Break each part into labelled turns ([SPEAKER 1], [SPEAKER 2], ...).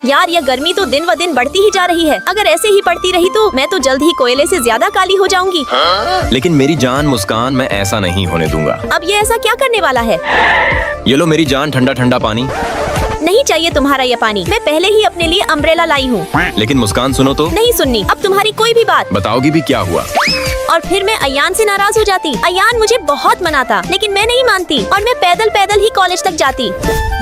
[SPEAKER 1] यार ये गर्मी तो दिन व दिन बढ़ती ही जा रही है। अगर ऐसे ही बढ़ती रही तो मैं तो जल्द ही कोयले से ज्यादा काली हो जाऊंगी।
[SPEAKER 2] लेकिन मेरी जान मुस्कान, मैं ऐसा नहीं होने दूंगा।
[SPEAKER 1] अब ये ऐसा क्या करने वाला है?
[SPEAKER 2] ये लो मेरी जान, ठंडा ठंडा पानी।
[SPEAKER 1] नहीं चाहिए तुम्हारा ये पानी, मैं पहले ही अपने लिए अम्ब्रेला लाई हूँ।
[SPEAKER 2] लेकिन मुस्कान सुनो तो।
[SPEAKER 1] नहीं सुननी अब तुम्हारी कोई भी बात।
[SPEAKER 2] बताओगी भी क्या हुआ?
[SPEAKER 1] और फिर मैं अयान से नाराज हो जाती। अयान मुझे बहुत मनाता, लेकिन मैं नहीं मानती और मैं पैदल पैदल ही कॉलेज तक जाती।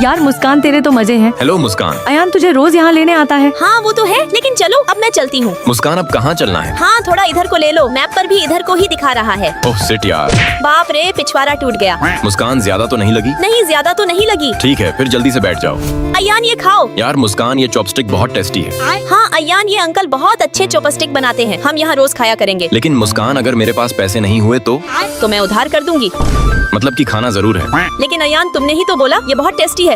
[SPEAKER 3] यार मुस्कान, तेरे तो मजे हैं।
[SPEAKER 2] हेलो मुस्कान।
[SPEAKER 3] अयान तुझे रोज यहाँ लेने आता है।
[SPEAKER 1] हाँ वो तो है, लेकिन चलो अब मैं चलती हूँ।
[SPEAKER 2] मुस्कान अब कहाँ चलना है?
[SPEAKER 1] हाँ थोड़ा इधर को ले लो, मैप पर भी इधर को ही दिखा रहा है।
[SPEAKER 2] ओह सिट यार।
[SPEAKER 1] बाप रे, पिछवाड़ा टूट गया।
[SPEAKER 2] मुस्कान ज्यादा तो नहीं लगी?
[SPEAKER 1] नहीं ज्यादा तो नहीं लगी।
[SPEAKER 2] ठीक है फिर जल्दी से बैठ जाओ।
[SPEAKER 1] अयान ये खाओ।
[SPEAKER 2] यार मुस्कान, ये चॉपस्टिक बहुत टेस्टी है।
[SPEAKER 1] हाँ अयान, ये अंकल बहुत अच्छे चॉपस्टिक बनाते हैं, हम यहाँ रोज खाया करेंगे।
[SPEAKER 2] लेकिन मुस्कान, अगर मेरे पास पैसे नहीं हुए तो
[SPEAKER 1] मैं उधार कर दूंगी।
[SPEAKER 2] मतलब कि खाना जरूर है।
[SPEAKER 1] लेकिन अयान तुमने ही तो बोला ये बहुत टेस्टी है।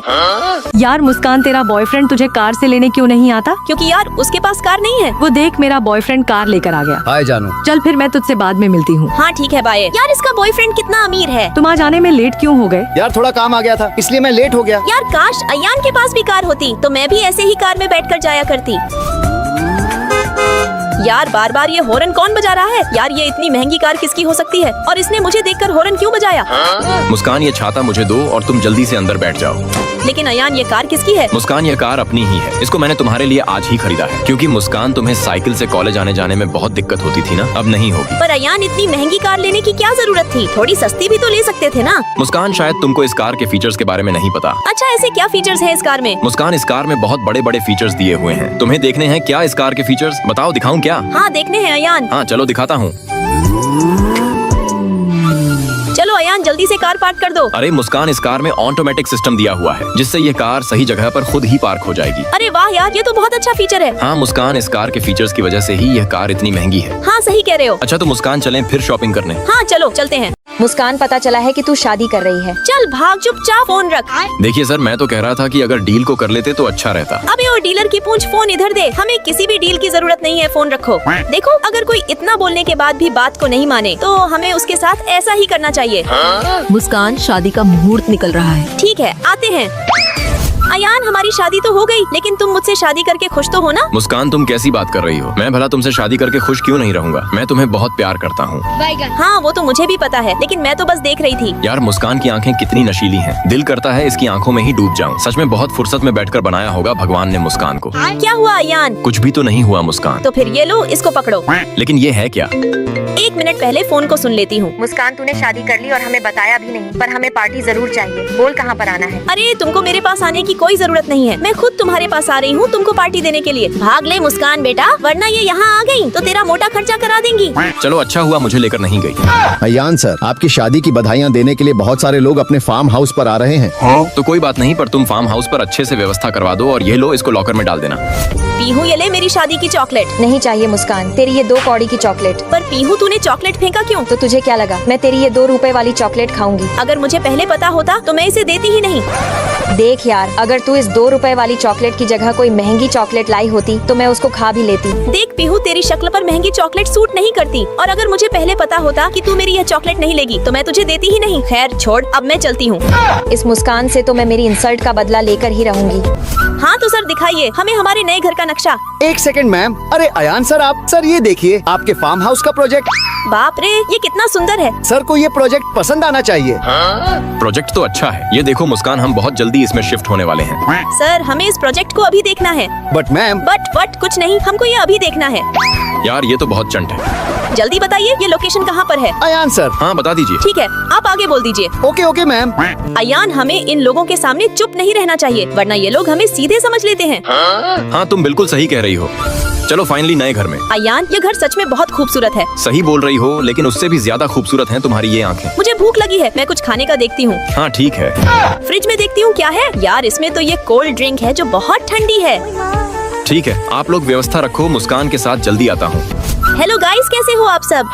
[SPEAKER 3] यार मुस्कान, तेरा बॉयफ्रेंड तुझे कार से लेने क्यों नहीं आता?
[SPEAKER 1] क्योंकि यार उसके पास कार नहीं है।
[SPEAKER 3] वो देख, मेरा बॉयफ्रेंड कार लेकर आ गया।
[SPEAKER 4] हाय जानू।
[SPEAKER 3] चल फिर मैं तुझसे बाद में मिलती हूँ।
[SPEAKER 1] हाँ ठीक है बाय। यार इसका बॉयफ्रेंड कितना अमीर है।
[SPEAKER 3] तुम आज आने में लेट क्यों हो गए?
[SPEAKER 4] यार थोड़ा काम आ गया था, इसलिए मैं लेट हो गया।
[SPEAKER 1] यार काश अयान के पास भी कार होती तो मैं भी ऐसे ही कार में बैठकर जाया करती। यार बार बार ये हॉर्न कौन बजा रहा है? यार ये इतनी महंगी कार किसकी हो सकती है और इसने मुझे देखकर हॉर्न क्यों बजाया?
[SPEAKER 2] मुस्कान, ये छाता मुझे दो और तुम जल्दी से अंदर बैठ जाओ।
[SPEAKER 1] लेकिन अयान ये कार किसकी है?
[SPEAKER 2] मुस्कान, ये कार अपनी ही है। इसको मैंने तुम्हारे लिए आज ही खरीदा है, क्योंकि मुस्कान तुम्हें साइकिल से कॉलेज आने जाने में बहुत दिक्कत होती थी ना, अब नहीं होगी।
[SPEAKER 1] पर अयान इतनी महंगी कार लेने की क्या जरूरत थी? थोड़ी सस्ती भी तो ले सकते थे ना।
[SPEAKER 2] मुस्कान, शायद तुमको इस कार के फीचर्स के बारे में नहीं पता।
[SPEAKER 1] अच्छा ऐसे क्या फीचर्स हैं इस कार में?
[SPEAKER 2] मुस्कान, इस कार में बहुत बड़े बड़े फीचर्स दिए हुए हैं। तुम्हें देखने हैं क्या इस कार के फीचर्स? बताओ, दिखाऊं क्या?
[SPEAKER 1] हाँ देखने हैं अयान।
[SPEAKER 2] हाँ चलो दिखाता हूँ।
[SPEAKER 1] चलो अयान जल्दी से कार पार्क कर दो।
[SPEAKER 2] अरे मुस्कान, इस कार में ऑटोमेटिक सिस्टम दिया हुआ है, जिससे ये कार सही जगह पर खुद ही पार्क हो जाएगी।
[SPEAKER 1] अरे वाह यार, ये तो बहुत अच्छा फीचर है।
[SPEAKER 2] हाँ मुस्कान, इस कार के फीचर्स की वजह से ही यह कार इतनी महंगी है।
[SPEAKER 1] हाँ सही कह रहे हो।
[SPEAKER 2] अच्छा तो मुस्कान, चलें फिर शॉपिंग करने।
[SPEAKER 1] हाँ चलो चलते हैं।
[SPEAKER 5] मुस्कान, पता चला है कि तू शादी कर रही है।
[SPEAKER 1] चल भाग, चुपचाप फोन रख।
[SPEAKER 2] देखिए सर, मैं तो कह रहा था कि अगर डील को कर लेते तो अच्छा रहता।
[SPEAKER 1] अबे ओ डीलर की पूंछ, फोन इधर दे। हमें किसी भी डील की जरूरत नहीं है, फोन रखो। देखो अगर कोई इतना बोलने के बाद भी बात को नहीं माने तो हमें उसके साथ ऐसा ही करना चाहिए।
[SPEAKER 6] मुस्कान, शादी का मुहूर्त निकल रहा है।
[SPEAKER 1] ठीक है आते हैं। अयान हमारी शादी तो हो गई, लेकिन तुम मुझसे शादी करके खुश तो हो ना?
[SPEAKER 2] मुस्कान, तुम कैसी बात कर रही हो? मैं भला तुमसे शादी करके खुश क्यों नहीं रहूंगा? मैं तुम्हें बहुत प्यार करता हूँ।
[SPEAKER 1] हाँ वो तो मुझे भी पता है, लेकिन मैं तो बस देख रही थी।
[SPEAKER 2] यार मुस्कान की आंखें कितनी नशीली हैं। दिल करता है इसकी आंखों में ही डूब जाऊं। सच में बहुत फुर्सत में बैठकर बनाया होगा भगवान ने मुस्कान को।
[SPEAKER 1] क्या हुआ अयान?
[SPEAKER 2] कुछ भी तो नहीं हुआ मुस्कान।
[SPEAKER 1] तो फिर ये लो, इसको पकड़ो।
[SPEAKER 2] लेकिन ये है क्या?
[SPEAKER 1] एक मिनट पहले फोन को सुन लेती हूँ।
[SPEAKER 5] मुस्कान, तूने शादी कर ली और हमें बताया भी नहीं, पर हमें पार्टी जरूर चाहिए। बोल कहाँ पर आना है?
[SPEAKER 1] अरे तुमको मेरे पास आने की कोई जरूरत नहीं है, मैं खुद तुम्हारे पास आ रही हूँ तुमको पार्टी देने के लिए। भाग ले मुस्कान बेटा, वरना ये यहाँ आ गई तो तेरा मोटा खर्चा करा देंगी।
[SPEAKER 2] चलो अच्छा हुआ मुझे लेकर नहीं गई।
[SPEAKER 4] अयान सर, आपकी शादी की बधाइयाँ देने के लिए बहुत सारे लोग अपने फार्म हाउस पर आ रहे हैं।
[SPEAKER 2] तो कोई बात नहीं, पर तुम फार्म हाउस पर अच्छे से व्यवस्था करवा दो और ये लो, इसको लॉकर में डाल देना।
[SPEAKER 1] पीहू ये ले मेरी शादी की चॉकलेट।
[SPEAKER 5] नहीं चाहिए मुस्कान, तेरी ये 2 कौड़ी की चॉकलेट।
[SPEAKER 1] पर पीहू तूने चॉकलेट फेंका क्यों?
[SPEAKER 5] तो तुझे क्या लगा मैं तेरी ये 2 रुपए वाली चॉकलेट खाऊंगी?
[SPEAKER 1] अगर मुझे पहले पता होता तो मैं इसे देती ही नहीं।
[SPEAKER 5] देख यार, अगर तू इस 2 रुपए वाली चॉकलेट की जगह कोई महंगी चॉकलेट लाई होती तो मैं उसको खा भी लेती।
[SPEAKER 1] देख पीहू, तेरी शक्ल पर महंगी चॉकलेट सूट नहीं करती, और अगर मुझे पहले पता होता कि तू मेरी यह चॉकलेट नहीं लेगी तो मैं तुझे देती ही नहीं। खैर छोड़, अब मैं चलती हूँ।
[SPEAKER 5] इस मुस्कान से तो मैं मेरी इंसल्ट का बदला लेकर ही रहूंगी।
[SPEAKER 1] हाँ तो सर दिखाइए हमें हमारे नए घर का नक्शा।
[SPEAKER 4] एक सेकंड मैम। अरे अयान सर, आप सर ये देखिए आपके फार्म हाउस का प्रोजेक्ट।
[SPEAKER 1] बाप रे, ये कितना सुंदर है।
[SPEAKER 4] सर को ये प्रोजेक्ट पसंद आना चाहिए।
[SPEAKER 2] प्रोजेक्ट तो अच्छा है। ये देखो मुस्कान, हम बहुत जल्दी इसमें शिफ्ट होने वाले हैं।
[SPEAKER 1] सर हमें इस प्रोजेक्ट को अभी देखना है।
[SPEAKER 4] But ma'am.
[SPEAKER 1] बट कुछ नहीं, हमको ये अभी देखना है।
[SPEAKER 2] यार ये तो बहुत चंट है।
[SPEAKER 1] जल्दी बताइए ये लोकेशन कहाँ पर है?
[SPEAKER 4] अयान सर।
[SPEAKER 2] हाँ बता दीजिए।
[SPEAKER 1] ठीक है आप आगे बोल दीजिए।
[SPEAKER 4] Okay ma'am.
[SPEAKER 1] अयान, हमें इन लोगों के सामने चुप नहीं रहना चाहिए, वरना ये लोग हमें सीधे समझ लेते हैं।
[SPEAKER 2] हाँ तुम बिल्कुल सही कह रही हो। चलो फाइनली नए घर में।
[SPEAKER 1] अयान, ये घर सच में बहुत खूबसूरत है।
[SPEAKER 2] सही बोल रही हो, लेकिन उससे भी ज्यादा खूबसूरत हैं तुम्हारी ये आंखें।
[SPEAKER 1] मुझे भूख लगी है, मैं कुछ खाने का देखती हूँ।
[SPEAKER 2] हाँ ठीक है।
[SPEAKER 1] फ्रिज में देखती हूँ क्या है। यार इसमें तो ये कोल्ड ड्रिंक है जो बहुत ठंडी है।
[SPEAKER 2] ठीक है, आप लोग व्यवस्था रखो, मुस्कान के साथ जल्दी आता हूँ।
[SPEAKER 1] हेलो गाइस, कैसे हो आप सब?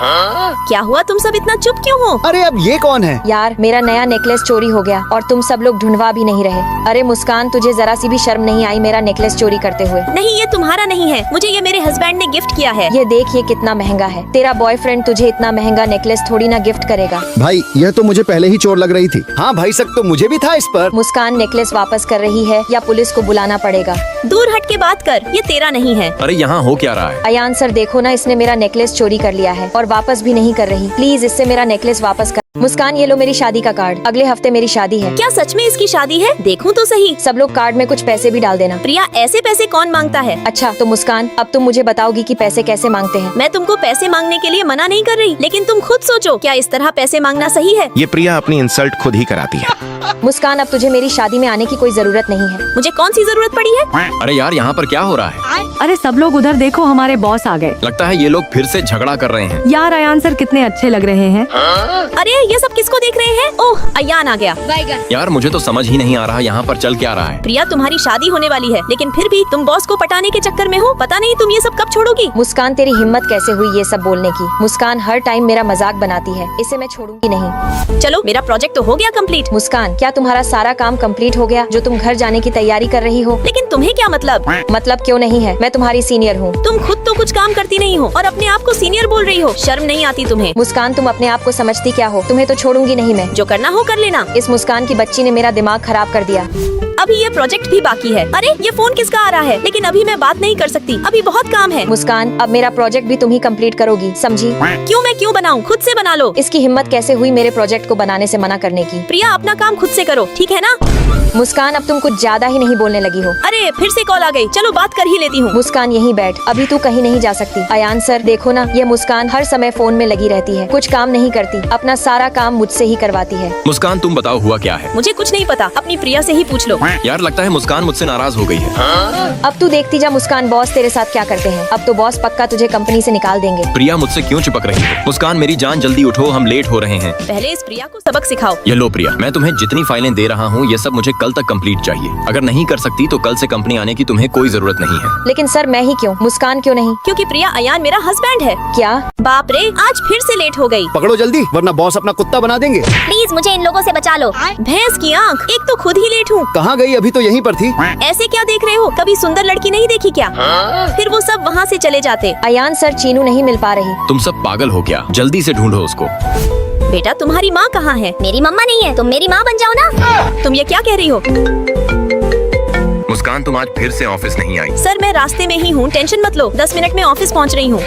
[SPEAKER 1] क्या हुआ, तुम सब इतना चुप क्यों हो?
[SPEAKER 7] अरे अब ये कौन है?
[SPEAKER 5] यार मेरा नया नेकलेस चोरी हो गया और तुम सब लोग ढूंढवा भी नहीं रहे। अरे मुस्कान, तुझे जरा सी भी शर्म नहीं आई मेरा नेकलेस चोरी करते हुए?
[SPEAKER 1] नहीं, ये तुम्हारा नहीं है, मुझे ये मेरे हस्बैंड ने गिफ्ट किया है।
[SPEAKER 5] ये देख, ये कितना महंगा है। तेरा बॉयफ्रेंड तुझे इतना महंगा नेकलेस थोड़ी ना गिफ्ट करेगा।
[SPEAKER 4] भाई यह तो मुझे पहले ही चोर लग रही थी।
[SPEAKER 7] हाँ भाई, शक तो मुझे भी था इस पर।
[SPEAKER 5] मुस्कान नेकलेस वापस कर रही है या पुलिस को बुलाना पड़ेगा?
[SPEAKER 1] दूर हट के बात कर, ये तेरा नहीं है।
[SPEAKER 2] अरे यहाँ हो क्या रहा है?
[SPEAKER 5] अयान सर देखो ना, इसने मेरा नेकलेस चोरी कर लिया है और वापस भी नहीं कर रही। प्लीज इससे मेरा नेकलेस वापस कर। मुस्कान, ये लो मेरी शादी का कार्ड। अगले हफ्ते मेरी शादी है।
[SPEAKER 1] क्या सच में इसकी शादी है? देखूं तो सही।
[SPEAKER 5] सब लोग कार्ड में कुछ पैसे भी डाल देना।
[SPEAKER 1] प्रिया, ऐसे पैसे कौन मांगता है?
[SPEAKER 5] अच्छा तो मुस्कान, अब तुम मुझे बताओगी कि पैसे कैसे मांगते हैं?
[SPEAKER 1] मैं तुमको पैसे मांगने के लिए मना नहीं कर रही, लेकिन तुम खुद सोचो, क्या इस तरह पैसे मांगना सही है?
[SPEAKER 8] ये प्रिया अपनी इंसल्ट खुद ही कराती है।
[SPEAKER 5] मुस्कान, अब तुझे मेरी शादी में आने की कोई जरूरत नहीं है।
[SPEAKER 1] मुझे कौन सी जरूरत पड़ी है?
[SPEAKER 2] अरे यार, यहाँ पर क्या हो रहा है?
[SPEAKER 3] अरे सब लोग उधर देखो, हमारे बॉस आ गए।
[SPEAKER 2] लगता है ये लोग फिर से झगड़ा कर रहे हैं।
[SPEAKER 3] यार अयान सर कितने अच्छे लग रहे हैं।
[SPEAKER 1] अरे ये सब किसको देख रहे हैं? ओह, अयान आ गया।
[SPEAKER 2] यार मुझे तो समझ ही नहीं आ रहा यहाँ पर चल क्या रहा है।
[SPEAKER 1] प्रिया, तुम्हारी शादी होने वाली है, लेकिन फिर भी तुम बॉस को पटाने के चक्कर में हो। पता नहीं तुम ये सब कब छोड़ोगी।
[SPEAKER 5] मुस्कान, तेरी हिम्मत कैसे हुई ये सब बोलने की? मुस्कान हर टाइम मेरा मजाक बनाती है, इसे मैं छोड़ूंगी नहीं।
[SPEAKER 1] चलो, मेरा प्रोजेक्ट तो हो गया कंप्लीट।
[SPEAKER 5] मुस्कान, क्या तुम्हारा सारा काम कंप्लीट हो गया जो तुम घर जाने की तैयारी कर रही हो?
[SPEAKER 1] लेकिन तुम्हें क्या मतलब?
[SPEAKER 5] मतलब क्यों नहीं है, मैं तुम्हारी सीनियर हूँ।
[SPEAKER 1] तुम खुद तो कुछ काम करती नहीं हो और अपने आप को सीनियर बोल रही हो। शर्म नहीं आती तुम्हें?
[SPEAKER 5] मुस्कान, तुम अपने आप को समझती क्या हो? तुम्हें तो छोड़ूंगी नहीं मैं।
[SPEAKER 1] जो करना हो कर लेना।
[SPEAKER 5] इस मुस्कान की बच्ची ने मेरा दिमाग खराब कर दिया।
[SPEAKER 1] अभी ये प्रोजेक्ट भी बाकी है। अरे ये फोन किसका आ रहा है? लेकिन अभी मैं बात नहीं कर सकती, अभी बहुत काम है।
[SPEAKER 5] मुस्कान, अब मेरा प्रोजेक्ट भी तुम ही कंप्लीट करोगी, समझी?
[SPEAKER 1] क्यों मैं क्यों बनाऊं? खुद से बना लो।
[SPEAKER 5] इसकी हिम्मत कैसे हुई मेरे प्रोजेक्ट को बनाने से मना करने की?
[SPEAKER 1] प्रिया, अपना काम खुद से करो, ठीक है ना?
[SPEAKER 5] मुस्कान, अब तुम कुछ ज्यादा ही नहीं बोलने लगी हो।
[SPEAKER 1] अरे फिर से कॉल आ गई, चलो बात कर ही लेती हूँ।
[SPEAKER 5] मुस्कान यहीं बैठ, अभी तू कहीं नहीं जा सकती। अयान सर देखो ना, ये मुस्कान हर समय फोन में लगी रहती है, कुछ काम नहीं करती, अपना सारा काम मुझसे ही करवाती है।
[SPEAKER 2] मुस्कान, तुम बताओ हुआ क्या है?
[SPEAKER 1] मुझे कुछ नहीं पता, अपनी प्रिया से ही पूछ लो।
[SPEAKER 2] यार लगता है मुस्कान मुझसे नाराज हो गई है।
[SPEAKER 5] अब तू देखती जा मुस्कान, बॉस तेरे साथ क्या करते हैं। अब तो बॉस पक्का तुझे कंपनी से निकाल देंगे।
[SPEAKER 2] प्रिया मुझसे क्यों चिपक रही है? मुस्कान मेरी जान, जल्दी उठो, हम लेट हो रहे हैं।
[SPEAKER 1] पहले इस प्रिया को सबक सिखाओ।
[SPEAKER 2] ये लो प्रिया, मैं तुम्हें जितनी फाइलें दे रहा हूँ ये सब मुझे कल तक कंप्लीट चाहिए। अगर नहीं कर सकती तो कल से कंपनी आने की तुम्हें कोई जरूरत नहीं है।
[SPEAKER 5] लेकिन सर मैं ही क्यों? मुस्कान क्यों नहीं?
[SPEAKER 1] क्योंकि प्रिया, अयान मेरा हस्बैंड है।
[SPEAKER 5] क्या?
[SPEAKER 1] बाप रे, आज फिर से लेट हो गई।
[SPEAKER 7] पकड़ो जल्दी, वरना बॉस अपना कुत्ता बना देंगे।
[SPEAKER 1] प्लीज मुझे इन लोगों से बचा लो। भैंस की आंख, एक तो खुद ही लेट हूँ।
[SPEAKER 7] कहाँ गई? अभी तो यहीं पर थी।
[SPEAKER 1] ऐसे क्या देख रहे हो? कभी सुंदर लड़की नहीं देखी क्या? फिर वो सब वहाँ से चले जाते।
[SPEAKER 5] अयान सर, चीनू नहीं मिल पा रही।
[SPEAKER 2] तुम सब पागल हो क्या? जल्दी से ढूंढो उसको।
[SPEAKER 1] बेटा, तुम्हारी माँ कहाँ है?
[SPEAKER 9] मेरी मम्मा नहीं है, तुम मेरी माँ बन जाओ ना।
[SPEAKER 1] तुम ये क्या कह रही हो?
[SPEAKER 2] मुस्कान, तुम आज फिर से ऑफिस नहीं आई।
[SPEAKER 1] सर मैं रास्ते में ही हूँ, टेंशन मत लो, 10 मिनट में ऑफिस पहुँच रही हूँ।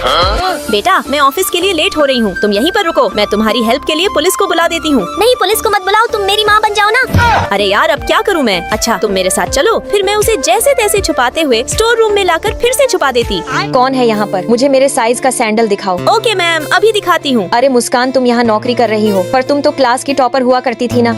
[SPEAKER 1] बेटा, मैं ऑफिस के लिए लेट हो रही हूँ, तुम यहीं पर रुको, मैं तुम्हारी हेल्प के लिए पुलिस को बुला देती हूँ।
[SPEAKER 9] नहीं, पुलिस को मत बुलाओ, तुम मेरी माँ बन जाओ ना।
[SPEAKER 1] अरे यार, अब क्या करूँ मैं? अच्छा तुम मेरे साथ चलो, फिर मैं उसे जैसे तैसे छुपाते हुए स्टोर रूम में लाकर फिर से छुपा देती।
[SPEAKER 5] कौन है यहाँ पर? मुझे मेरे साइज का सैंडल दिखाओ।
[SPEAKER 1] ओके मैम, अभी दिखाती हूँ।
[SPEAKER 5] अरे मुस्कान, तुम यहाँ नौकरी कर रही हो, पर तुम तो क्लास की टॉपर हुआ करती थी ना।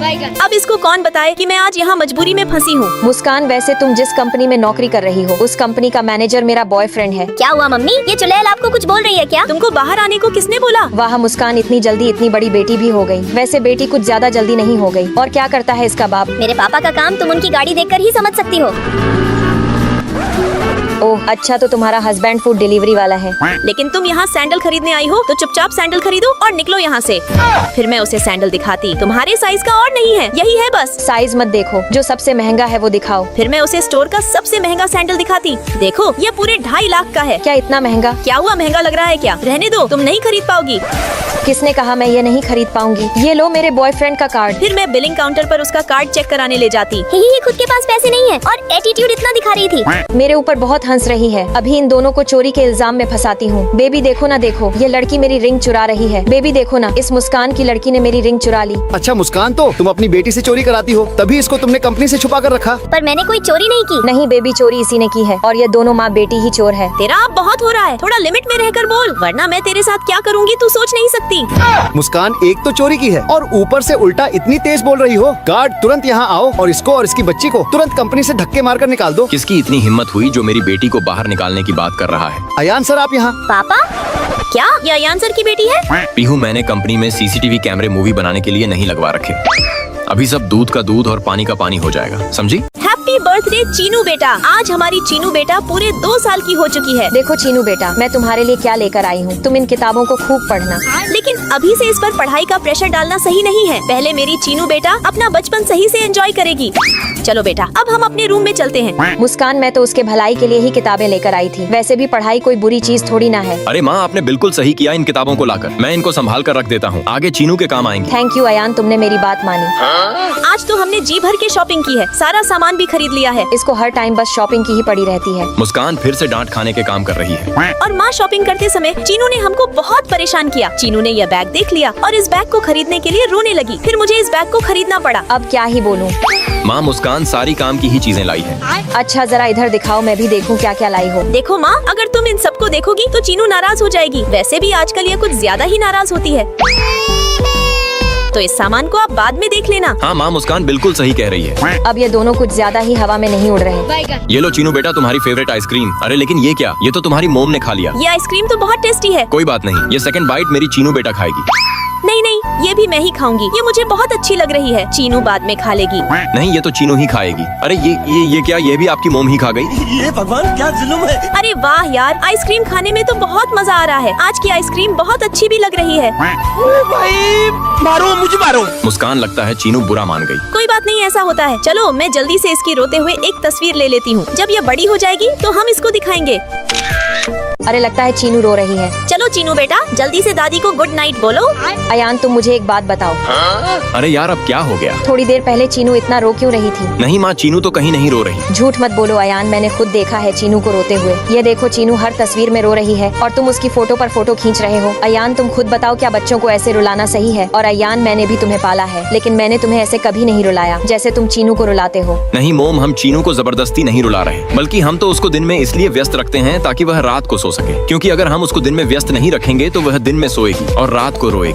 [SPEAKER 1] अब इसको कौन बताए कि मैं आज यहाँ मजबूरी में फंसी हूँ।
[SPEAKER 5] मुस्कान, वैसे तुम जिस कंपनी में नौकरी कर रही हो उस कंपनी का मैनेजर मेरा बॉयफ्रेंड है।
[SPEAKER 9] क्या हुआ मम्मी? ये चुड़ैल आपको कुछ बोल रही है क्या?
[SPEAKER 1] तुमको बाहर आने को किसने बोला?
[SPEAKER 5] वाह मुस्कान, इतनी जल्दी इतनी बड़ी बेटी भी हो गई। वैसे बेटी कुछ ज्यादा जल्दी नहीं हो गई। और क्या करता है इसका बाप?
[SPEAKER 9] मेरे पापा का काम तुम उनकी गाड़ी देखकर ही समझ सकती हो।
[SPEAKER 5] ओह अच्छा, तो तुम्हारा हस्बैंड फूड डिलीवरी वाला है।
[SPEAKER 1] लेकिन तुम यहाँ सैंडल खरीदने आई हो तो चुपचाप सैंडल खरीदो और निकलो यहाँ से। फिर मैं उसे सैंडल दिखाती, तुम्हारे साइज का और नहीं है, यही है बस।
[SPEAKER 5] साइज मत देखो, जो सबसे महंगा है वो दिखाओ।
[SPEAKER 1] फिर मैं उसे स्टोर का सबसे महंगा सैंडल दिखाती। देखो ये पूरे 2.5 लाख का है।
[SPEAKER 5] क्या इतना महंगा?
[SPEAKER 1] क्या हुआ, महंगा लग रहा है क्या? रहने दो, तुम नहीं खरीद पाओगी।
[SPEAKER 5] किसने कहा मैं ये नहीं खरीद पाऊंगी? ये लो मेरे बॉयफ्रेंड का कार्ड।
[SPEAKER 1] फिर मैं बिलिंग काउंटर पर उसका कार्ड चेक कराने ले जाती।
[SPEAKER 9] ही खुद के पास पैसे नहीं है और एटीट्यूड इतना दिखा रही थी।
[SPEAKER 5] मेरे ऊपर बहुत हंस रही है, अभी इन दोनों को चोरी के इल्जाम में फंसाती हूँ। बेबी देखो ना, देखो ये लड़की मेरी रिंग चुरा रही है। बेबी देखो ना, इस मुस्कान की लड़की ने मेरी रिंग चुरा ली।
[SPEAKER 7] अच्छा मुस्कान, तो तुम अपनी बेटी से चोरी कराती हो, तभी इसको तुमने कंपनी से छुपा कर रखा।
[SPEAKER 9] पर मैंने कोई चोरी नहीं की।
[SPEAKER 5] नहीं बेबी, चोरी इसी ने की है और ये दोनों माँ बेटी ही चोर है।
[SPEAKER 1] तेरा अब बहुत हो रहा है, थोड़ा लिमिट में रहकर बोल, वरना मैं तेरे साथ क्या करूँगी तू सोच नहीं सकती।
[SPEAKER 7] मुस्कान, एक तो चोरी की है और ऊपर से उल्टा इतनी तेज बोल रही हो। गार्ड, तुरंत यहाँ आओ और इसको और इसकी बच्ची को तुरंत कंपनी से धक्के मारकर निकाल दो।
[SPEAKER 2] किसकी इतनी हिम्मत हुई जो मेरी बेटी को बाहर निकालने की बात कर रहा है?
[SPEAKER 7] अयान सर, आप यहाँ।
[SPEAKER 9] पापा,
[SPEAKER 1] क्या ये अयान सर की बेटी है?
[SPEAKER 2] पीहू, मैंने कंपनी में सीसीटीवी कैमरे मूवी बनाने के लिए नहीं लगवा रखे। अभी सब दूध का दूध और पानी का पानी हो जाएगा, समझी?
[SPEAKER 1] हैप्पी हैप्पी बर्थडे चीनू बेटा। आज हमारी चीनू बेटा पूरे 2 साल की हो चुकी है।
[SPEAKER 5] देखो चीनू बेटा, मैं तुम्हारे लिए क्या लेकर आई हूँ। तुम इन किताबों को खूब पढ़ना।
[SPEAKER 1] लेकिन अभी से इस पर पढ़ाई का प्रेशर डालना सही नहीं है। पहले मेरी चीनू बेटा अपना बचपन सही से एंजॉय करेगी। चलो बेटा, अब हम अपने रूम में चलते हैं।
[SPEAKER 5] मुस्कान, मैं तो उसके भलाई के लिए ही किताबें लेकर आई थी। वैसे भी पढ़ाई कोई बुरी चीज थोड़ी ना है।
[SPEAKER 2] अरे माँ, आपने बिल्कुल सही किया इन किताबों को लाकर। मैं इनको संभाल कर रख देता हूँ, आगे चीनू के काम आएंगी।
[SPEAKER 5] थैंक यू अयान, तुमने मेरी बात मानी।
[SPEAKER 1] आज तो हमने जी भर के शॉपिंग की है, सारा सामान भी खरीद लिया है।
[SPEAKER 5] इसको हर टाइम बस शॉपिंग की ही पड़ी रहती है।
[SPEAKER 2] मुस्कान फिर से डांट खाने के काम कर रही है।
[SPEAKER 1] और माँ शॉपिंग करते समय चीनू ने हमको बहुत परेशान किया। चीनू ने यह बैग देख लिया और इस बैग को खरीदने के लिए रोने लगी। फिर मुझे इस बैग को खरीदना पड़ा।
[SPEAKER 5] अब क्या ही बोलूं।
[SPEAKER 2] माँ, मुस्कान सारी काम की ही चीजें लाई है।
[SPEAKER 5] अच्छा, जरा इधर दिखाओ, मैं भी देखूं क्या क्या लाई हो।
[SPEAKER 1] देखो माँ, अगर तुम इन सबको देखोगी तो चीनू नाराज हो जाएगी। वैसे भी आजकल ये कुछ ज्यादा ही नाराज होती है। तो इस सामान को आप बाद में देख लेना।
[SPEAKER 2] हाँ माँ, मुस्कान बिल्कुल सही कह रही है।
[SPEAKER 5] अब ये दोनों कुछ ज्यादा ही हवा में नहीं उड़ रहे।
[SPEAKER 2] ये लो चीनू बेटा, तुम्हारी फेवरेट आइसक्रीम। अरे लेकिन ये क्या, ये तो तुम्हारी मोम ने खा लिया।
[SPEAKER 1] ये आइसक्रीम तो बहुत टेस्टी है।
[SPEAKER 2] कोई बात नहीं, ये सेकंड बाइट मेरी चीनू बेटा खाएगी।
[SPEAKER 1] नहीं नहीं, ये भी मैं ही खाऊंगी। ये मुझे बहुत अच्छी लग रही है। चीनू बाद में खा लेगी।
[SPEAKER 2] नहीं, ये तो चीनू ही खाएगी। अरे ये क्या, ये भी आपकी मोम ही खा गई?
[SPEAKER 10] ये भगवान क्या जुल्म है।
[SPEAKER 1] अरे वाह यार, आइसक्रीम खाने में तो बहुत मजा आ रहा है। आज की आइसक्रीम बहुत अच्छी भी लग रही है।
[SPEAKER 10] भाई मारो, मुझे मारो।
[SPEAKER 2] मुस्कान, लगता है चीनू बुरा मान गई।
[SPEAKER 1] कोई बात नहीं, ऐसा होता है। चलो मैं जल्दी से इसकी रोते हुए एक तस्वीर ले लेती हूँ। जब ये बड़ी हो जाएगी तो हम इसको दिखाएंगे।
[SPEAKER 5] अरे लगता है चीनू रो रही है।
[SPEAKER 1] चलो चीनू बेटा, जल्दी से दादी को गुड नाइट बोलो।
[SPEAKER 5] अयान, तुम मुझे एक बात बताओ।
[SPEAKER 2] अरे यार, अब क्या हो गया?
[SPEAKER 5] थोड़ी देर पहले चीनू इतना रो क्यों रही थी?
[SPEAKER 2] नहीं माँ, चीनू तो कहीं नहीं रो रही।
[SPEAKER 5] झूठ मत बोलो अयान, मैंने खुद देखा है चीनू को रोते हुए। ये देखो, चीनू हर तस्वीर में रो रही है और तुम उसकी फोटो पर फोटो खींच रहे हो। अयान, तुम खुद बताओ, क्या बच्चों को ऐसे रुलाना सही है? और अयान, मैंने भी तुम्हें पाला है, लेकिन मैंने तुम्हें ऐसे कभी नहीं रुलाया जैसे तुम चीनू को रुलाते हो।
[SPEAKER 2] नहीं मोम, हम चीनू को जबरदस्ती नहीं रुला रहे, बल्कि हम तो उसको दिन में इसलिए व्यस्त रखते हैं ताकि वह रात को सो सके। क्योंकि अगर हम उसको दिन में व्यस्त नहीं रखेंगे तो वह दिन में सोएगी और रात को रोएगी।